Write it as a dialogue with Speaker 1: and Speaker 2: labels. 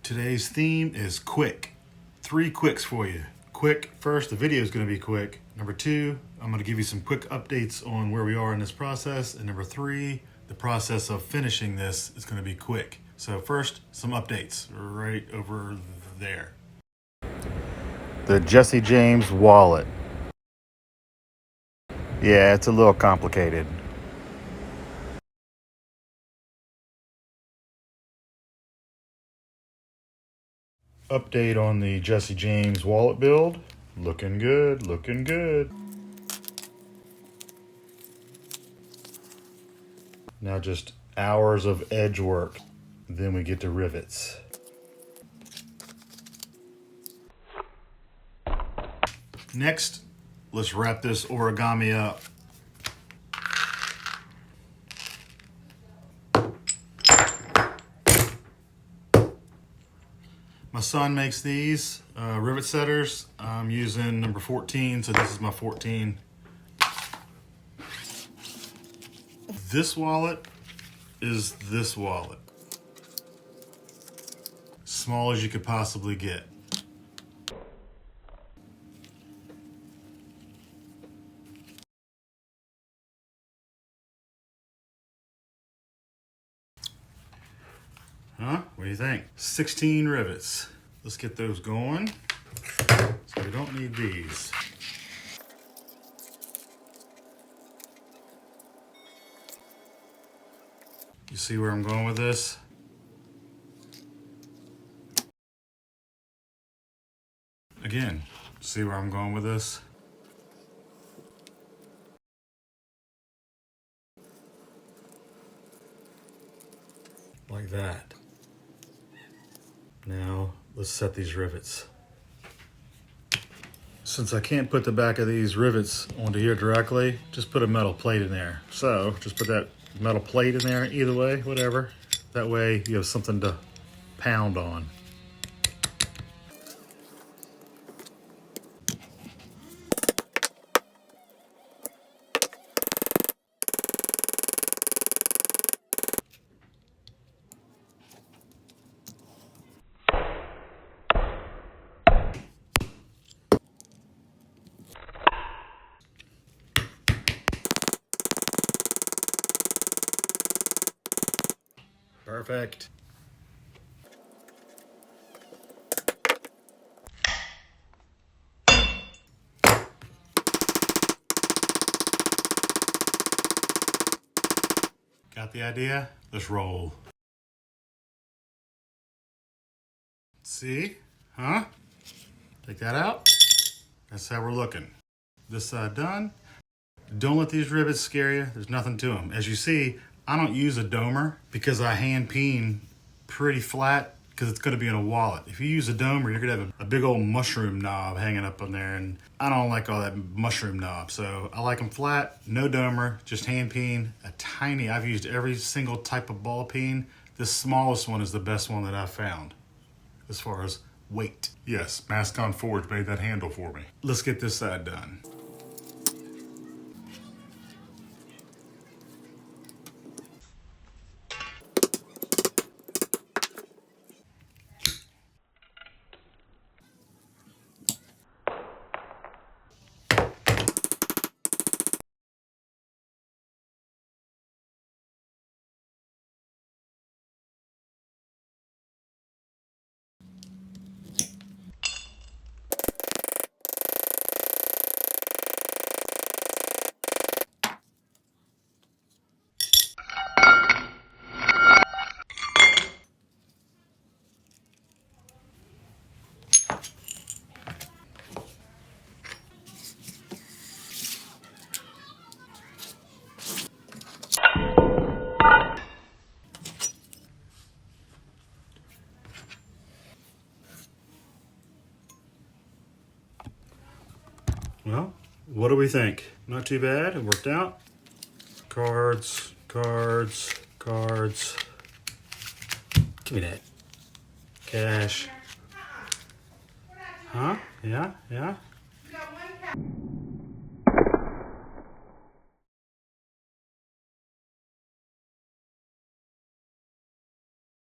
Speaker 1: Today's theme is quick. 3 quicks for you. Quick, first, the video is going to be quick. Number 2, I'm going to give you some quick updates on where we are in this process. And number 3, the process of finishing this is going to be quick. So first, some updates right over there. The Jessie James Wallet. Yeah, it's a little complicated. Update on the Jessie James wallet build. Looking good, looking good. Now just hours of edge work. Then we get to rivets. Next, let's wrap this origami up. My son makes these rivet setters. I'm using number 14, so this is my 14. This wallet is this wallet. Small as you could possibly get. Huh? What do you think? 16 rivets. Let's get those going. So we don't need these. You see where I'm going with this? Again, see where I'm going with this? Like that. Now, let's set these rivets. Since I can't put the back of these rivets onto here directly, just put a metal plate in there. So, just put that metal plate in there, either way, whatever. That way, you have something to pound on. Perfect. Got the idea? Let's roll. See? Huh? Take that out. That's how we're looking. This side done. Don't let these rivets scare you. There's nothing to them. As you see, I don't use a domer because I hand peen pretty flat because it's going to be in a wallet. If you use a domer, you're going to have a big old mushroom knob hanging up on there, and I don't like all that mushroom knob. So I like them flat, no domer, just hand peen. A tiny, I've used every single type of ball peen. This smallest one is the best one that I've found as far as weight. Yes, Mascon Forge made that handle for me. Let's get this side done. Well, what do we think? Not too bad, it worked out. Cards, cards, cards. Give me that. Cash. Huh? Yeah, yeah.